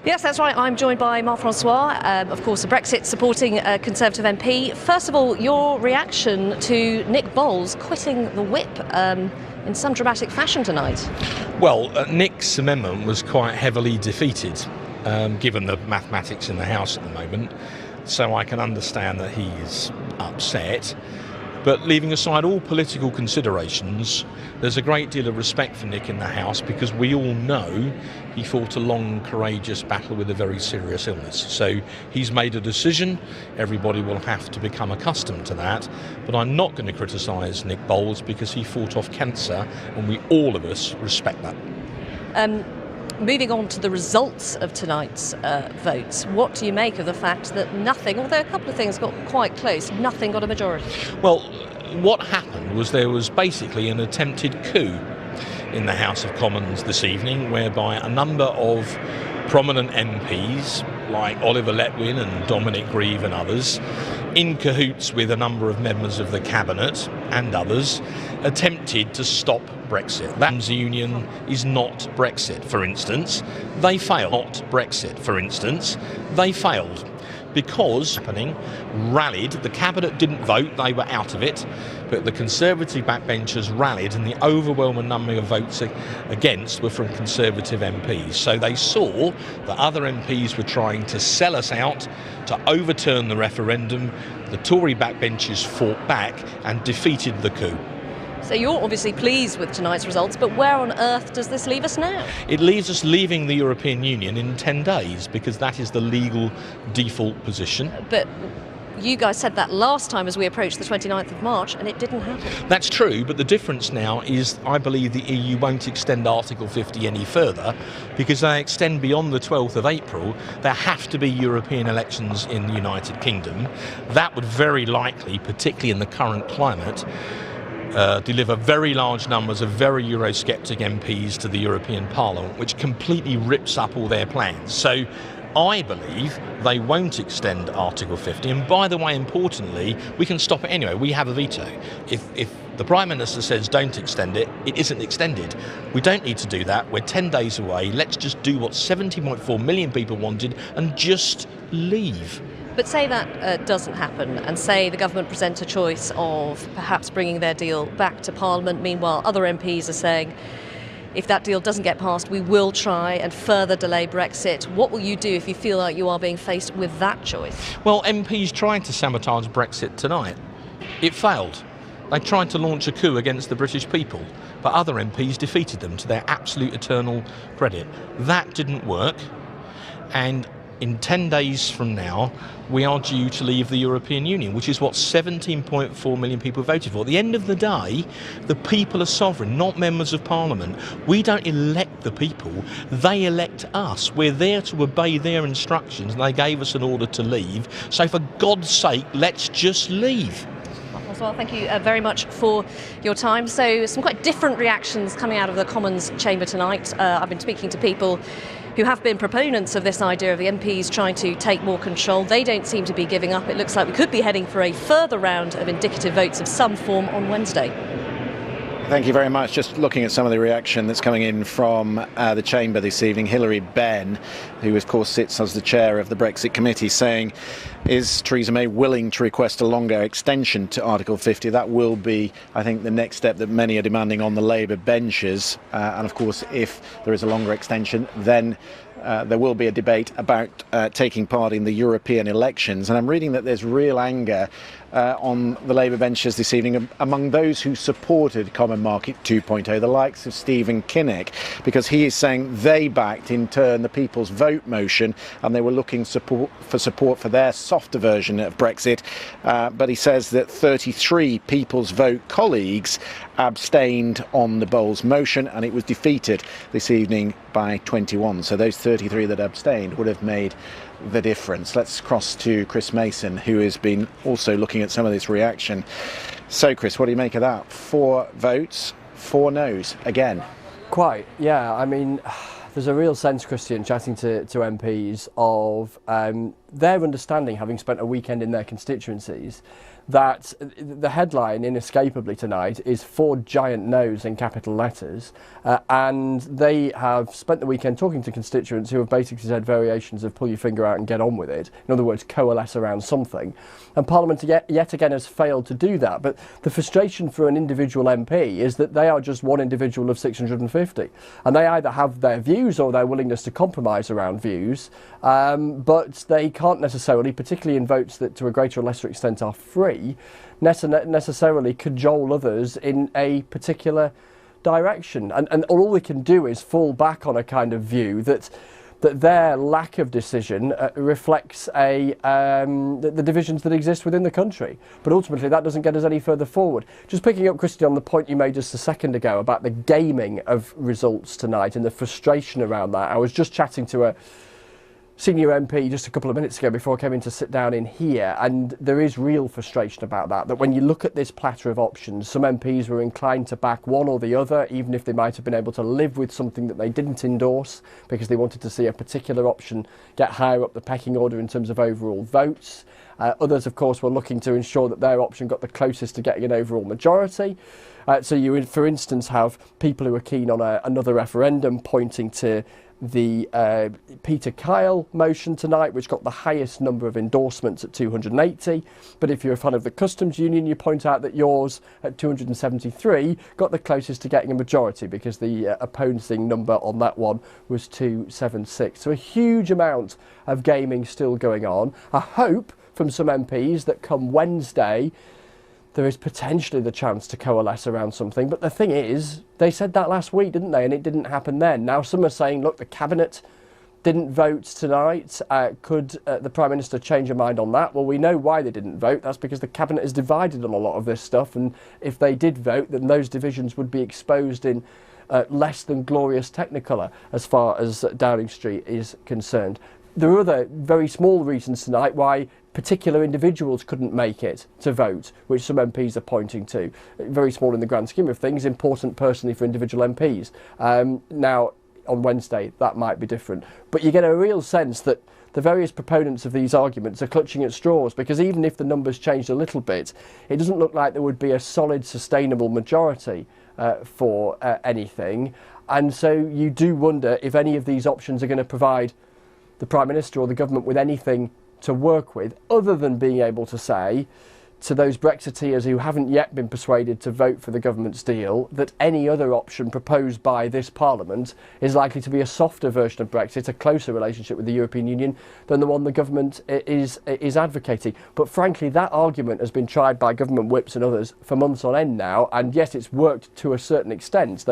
Yes, that's right. I'm joined by Marc-Francois, of course, a Brexit supporting Conservative MP. First of all, your reaction to Nick Boles quitting the whip in some dramatic fashion tonight. Well, Nick's amendment was quite heavily defeated, given the mathematics in the House at the moment, so I can understand that he's upset. But leaving aside all political considerations, there's a great deal of respect for Nick in the House because we all know he fought a long, courageous battle with a very serious illness. So he's made a decision. Everybody will have to become accustomed to that. But I'm not going to criticise Nick Boles because he fought off cancer, and we all of us respect that. Moving on to the results of tonight's votes, what do you make of the fact that nothing, although a couple of things got quite close, nothing got a majority? Well, what happened was there was basically an attempted coup in the House of Commons this evening, whereby a number of prominent MPs, like Oliver Letwin and Dominic Grieve and others, in cahoots with a number of members of the Cabinet and others, attempted to stop Brexit. That union is not Brexit, for instance. They failed. Not Brexit, for instance. They failed because rallied. The Cabinet didn't vote, they were out of it, but the Conservative backbenchers rallied, and the overwhelming number of votes against were from Conservative MPs. So they saw that other MPs were trying to sell us out, to overturn the referendum. The Tory backbenchers fought back and defeated the coup. So you're obviously pleased with tonight's results, but where on earth does this leave us now? It leaves us leaving the European Union in 10 days because that is the legal default position. But you guys said that last time as we approached the 29th of March, and it didn't happen. That's true, but the difference now is I believe the EU won't extend Article 50 any further because they extend beyond the 12th of April. There have to be European elections in the United Kingdom. That would very likely, particularly in the current climate, deliver very large numbers of very Eurosceptic MPs to the European Parliament, which completely rips up all their plans. So I believe they won't extend Article 50. And by the way, importantly, we can stop it anyway. We have a veto. If the Prime Minister says don't extend it, it isn't extended. We don't need to do that. We're 10 days away. Let's just do what 70.4 million people wanted and just leave. But say that doesn't happen, and say the government present a choice of perhaps bringing their deal back to Parliament. Meanwhile, other MPs are saying, if that deal doesn't get passed, we will try and further delay Brexit. What will you do if you feel like you are being faced with that choice? Well, MPs tried to sabotage Brexit tonight. It failed. They tried to launch a coup against the British people, but other MPs defeated them to their absolute eternal credit. That didn't work, and in 10 days from now, we are due to leave the European Union, which is what 17.4 million people voted for. At the end of the day, the people are sovereign, not members of Parliament. We don't elect the people, they elect us. We're there to obey their instructions, and they gave us an order to leave. So for God's sake, let's just leave. Well, thank you very much for your time. So some quite different reactions coming out of the Commons chamber tonight. I've been speaking to people who have been proponents of this idea of the MPs trying to take more control. They don't seem to be giving up. It looks like we could be heading for a further round of indicative votes of some form on Wednesday. Thank you very much. Just looking at some of the reaction that's coming in from the chamber this evening. Hilary Benn, who of course sits as the chair of the Brexit committee, saying, is Theresa May willing to request a longer extension to Article 50? That will be, I think, the next step that many are demanding on the Labour benches. And of course, if there is a longer extension, then there will be a debate about taking part in the European elections. And I'm reading that there's real anger on the Labour benches this evening among those who supported Common Market 2.0, the likes of Stephen Kinnock, because he is saying they backed in turn the People's Vote motion and they were looking for support for their softer version of Brexit. But he says that 33 People's Vote colleagues abstained on the Bowles motion and it was defeated this evening by 21. So those 33 that abstained would have made the difference. Let's cross to Chris Mason, who has been also looking at some of this reaction. So Chris, what do you make of that? 4 votes, 4 noes again. Quite, yeah. I mean, there's a real sense, Christian, chatting to MPs of their understanding, having spent a weekend in their constituencies, that the headline inescapably tonight is 4 giant no's in capital letters, and they have spent the weekend talking to constituents who have basically said variations of pull your finger out and get on with it. In other words, coalesce around something. And Parliament yet again has failed to do that. But the frustration for an individual MP is that they are just one individual of 650, and they either have their views or their willingness to compromise around views, but they can't necessarily, particularly in votes that to a greater or lesser extent are free, necessarily cajole others in a particular direction. And all they can do is fall back on a kind of view that their lack of decision reflects the divisions that exist within the country. But ultimately that doesn't get us any further forward. Just picking up, Christy, on the point you made just a second ago about the gaming of results tonight and the frustration around that. I was just chatting to a senior MP just a couple of minutes ago before I came in to sit down in here, and there is real frustration about that when you look at this platter of options, some MPs were inclined to back one or the other, even if they might have been able to live with something that they didn't endorse because they wanted to see a particular option get higher up the pecking order in terms of overall votes. Others, of course, were looking to ensure that their option got the closest to getting an overall majority. So you would, for instance, have people who are keen on another referendum pointing to the Peter Kyle motion tonight, which got the highest number of endorsements at 280. But if you're a fan of the Customs Union, you point out that yours at 273 got the closest to getting a majority because the opposing number on that one was 276. So a huge amount of gaming still going on. I hope from some MPs that come Wednesday there is potentially the chance to coalesce around something. But the thing is, they said that last week, didn't they? And it didn't happen then. Now some are saying, look, the Cabinet didn't vote tonight. Could the Prime Minister change her mind on that? Well, we know why they didn't vote. That's because the Cabinet is divided on a lot of this stuff. And if they did vote, then those divisions would be exposed in less than glorious technicolor as far as Downing Street is concerned. There are other very small reasons tonight why particular individuals couldn't make it to vote, which some MPs are pointing to. Very small in the grand scheme of things, important personally for individual MPs. Now, on Wednesday, that might be different. But you get a real sense that the various proponents of these arguments are clutching at straws, because even if the numbers changed a little bit, it doesn't look like there would be a solid, sustainable majority for anything. And so you do wonder if any of these options are going to provide the Prime Minister or the government with anything to work with, other than being able to say to those Brexiteers who haven't yet been persuaded to vote for the government's deal that any other option proposed by this Parliament is likely to be a softer version of Brexit, a closer relationship with the European Union than the one the government is advocating. But frankly, that argument has been tried by government whips and others for months on end now, and yes, it's worked to a certain extent.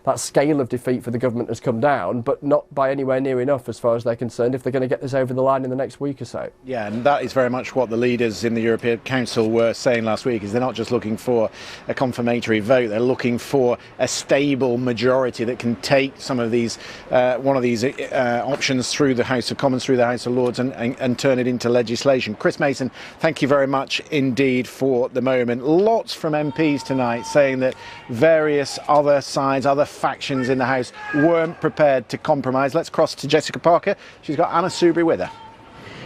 That scale of defeat for the government has come down, but not by anywhere near enough as far as they're concerned if they're going to get this over the line in the next week or so. Yeah, and that is very much what the leaders in the European Council were saying last week, is they're not just looking for a confirmatory vote, they're looking for a stable majority that can take some of these, one of these options through the House of Commons, through the House of Lords, and turn it into legislation. Chris Mason, thank you very much indeed for the moment. Lots from MPs tonight saying that various other sides, other factions in the House weren't prepared to compromise. Let's cross to Jessica Parker. She's got Anna Soubry with her.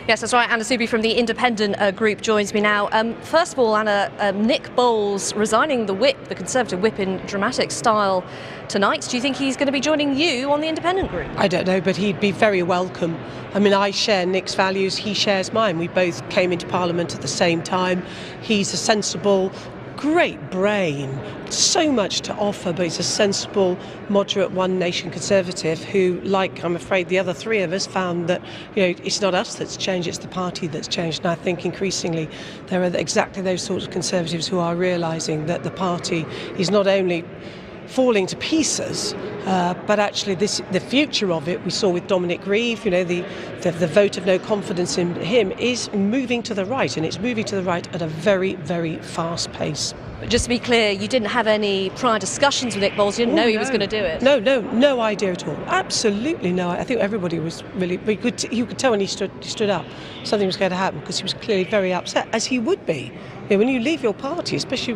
Yes, that's right. Anna Soubry from the Independent group joins me now. First of all, Anna, Nick Boles resigning the whip, the Conservative whip, in dramatic style tonight. Do you think he's going to be joining you on the Independent group? I don't know, but he'd be very welcome. I mean, I share Nick's values, he shares mine. We both came into Parliament at the same time. He's a sensible, great brain, so much to offer, but he's a sensible, moderate One Nation Conservative who, like I'm afraid the other three of us, found that it's not us that's changed, it's the party that's changed. And I think increasingly there are exactly those sorts of Conservatives who are realising that the party is not only falling to pieces, but actually the future of it, we saw with Dominic Grieve, the vote of no confidence in him is moving to the right, and it's moving to the right at a very, very fast pace. But just to be clear, you didn't have any prior discussions with Nick Boles, you didn't know he was going to do it? No idea at all. Absolutely no. I think everybody was really, you could tell when he stood up, something was going to happen, because he was clearly very upset, as he would be. When you leave your party, especially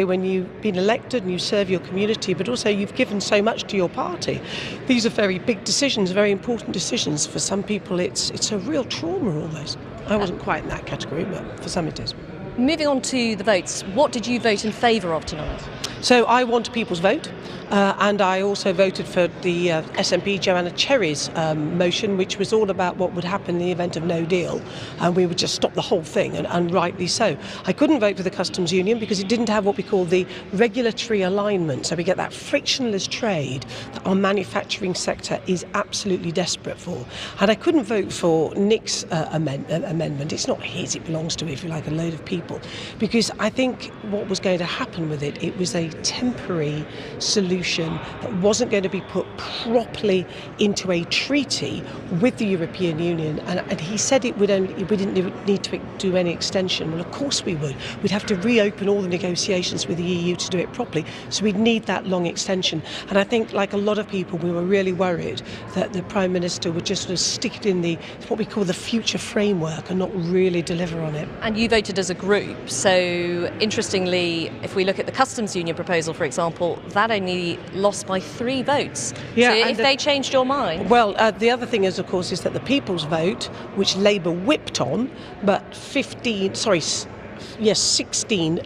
when you've been elected and you serve your community, but also you've given so much to your party. These are very big decisions, very important decisions. For some people, it's a real trauma almost. I wasn't quite in that category, but for some it is. Moving on to the votes, what did you vote in favour of tonight? So I want a people's vote, and I also voted for the SNP Joanna Cherry's motion, which was all about what would happen in the event of no deal, and we would just stop the whole thing, and rightly so. I couldn't vote for the Customs Union because it didn't have what we call the regulatory alignment, so we get that frictionless trade that our manufacturing sector is absolutely desperate for. And I couldn't vote for Nick's amendment. It's not his, it belongs to, if you like, a load of people, because I think what was going to happen with it, it was a temporary solution that wasn't going to be put properly into a treaty with the European Union. And he said we didn't need to do any extension. Well, of course we would. We'd have to reopen all the negotiations with the EU to do it properly. So we'd need that long extension. And I think, like a lot of people, we were really worried that the Prime Minister would just sort of stick it in what we call the future framework and not really deliver on it. And you voted as a group. So interestingly, if we look at the Customs Union proposal, for example, that only lost by 3 votes. Yeah, so if they changed your mind? Well, the other thing is, of course, is that the People's Vote, which Labour whipped on, but 16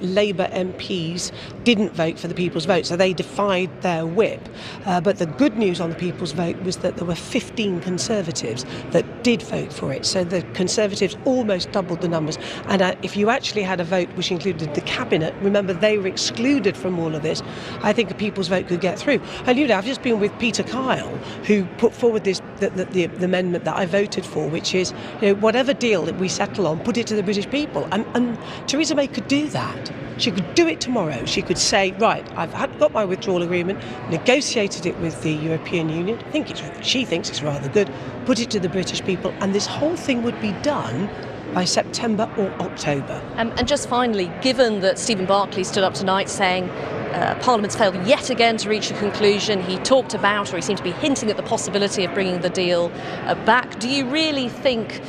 Labour MPs didn't vote for the People's Vote, so they defied their whip. But the good news on the People's Vote was that there were 15 Conservatives that did vote for it. So the Conservatives almost doubled the numbers. And if you actually had a vote which included the Cabinet, remember they were excluded from all of this, I think a People's Vote could get through. And I've just been with Peter Kyle, who put forward the amendment that I voted for, which is, whatever deal that we settle on, put it to the British people. And Theresa May could do that. She could do it tomorrow. She could say, right, I've got my withdrawal agreement, negotiated it with the European Union. She thinks it's rather good. Put it to the British people, and this whole thing would be done by September or October. And just finally, given that Stephen Barclay stood up tonight saying Parliament's failed yet again to reach a conclusion, he talked about, or he seemed to be hinting at the possibility of bringing the deal back. Do you really think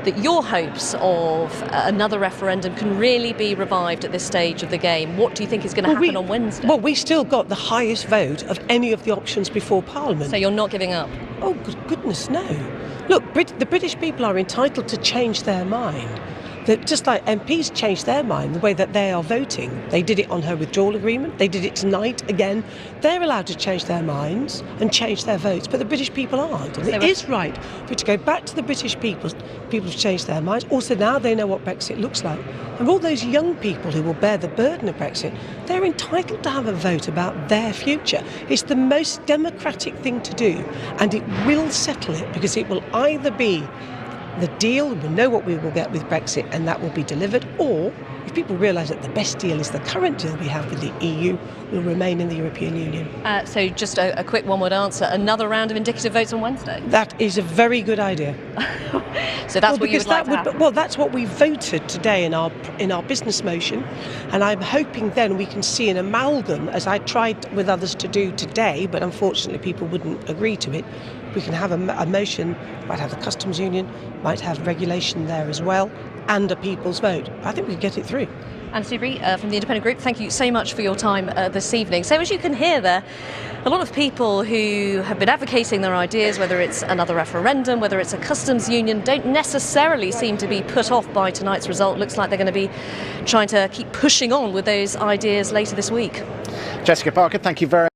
that your hopes of another referendum can really be revived at this stage of the game? What do you think is going to happen on Wednesday? Well, we still got the highest vote of any of the options before Parliament. So you're not giving up? Oh, goodness, no. Look, the British people are entitled to change their mind. That just like MPs changed their mind the way that they are voting. They did it on her withdrawal agreement. They did it tonight again. They're allowed to change their minds and change their votes, but the British people aren't. And it is right for it to go back to the British people to change their minds. Also, now they know what Brexit looks like. And all those young people who will bear the burden of Brexit, they're entitled to have a vote about their future. It's the most democratic thing to do, and it will settle it, because it will either be the deal, we'll know what we will get with Brexit, and that will be delivered, or if people realise that the best deal is the current deal we have with the EU, we'll remain in the European Union. So just a quick one-word answer, another round of indicative votes on Wednesday? That is a very good idea. So that's what you would like to happen? Well, that's what we voted today in our business motion, and I'm hoping then we can see an amalgam, as I tried with others to do today, but unfortunately people wouldn't agree to it. We can have a motion, might have the Customs Union, might have regulation there as well, and a people's vote. I think we can get it through. Anna Soubry from the Independent Group, thank you so much for your time this evening. So as you can hear there, a lot of people who have been advocating their ideas, whether it's another referendum, whether it's a customs union, don't necessarily seem to be put off by tonight's result. Looks like they're going to be trying to keep pushing on with those ideas later this week. Jessica Parker, thank you very much.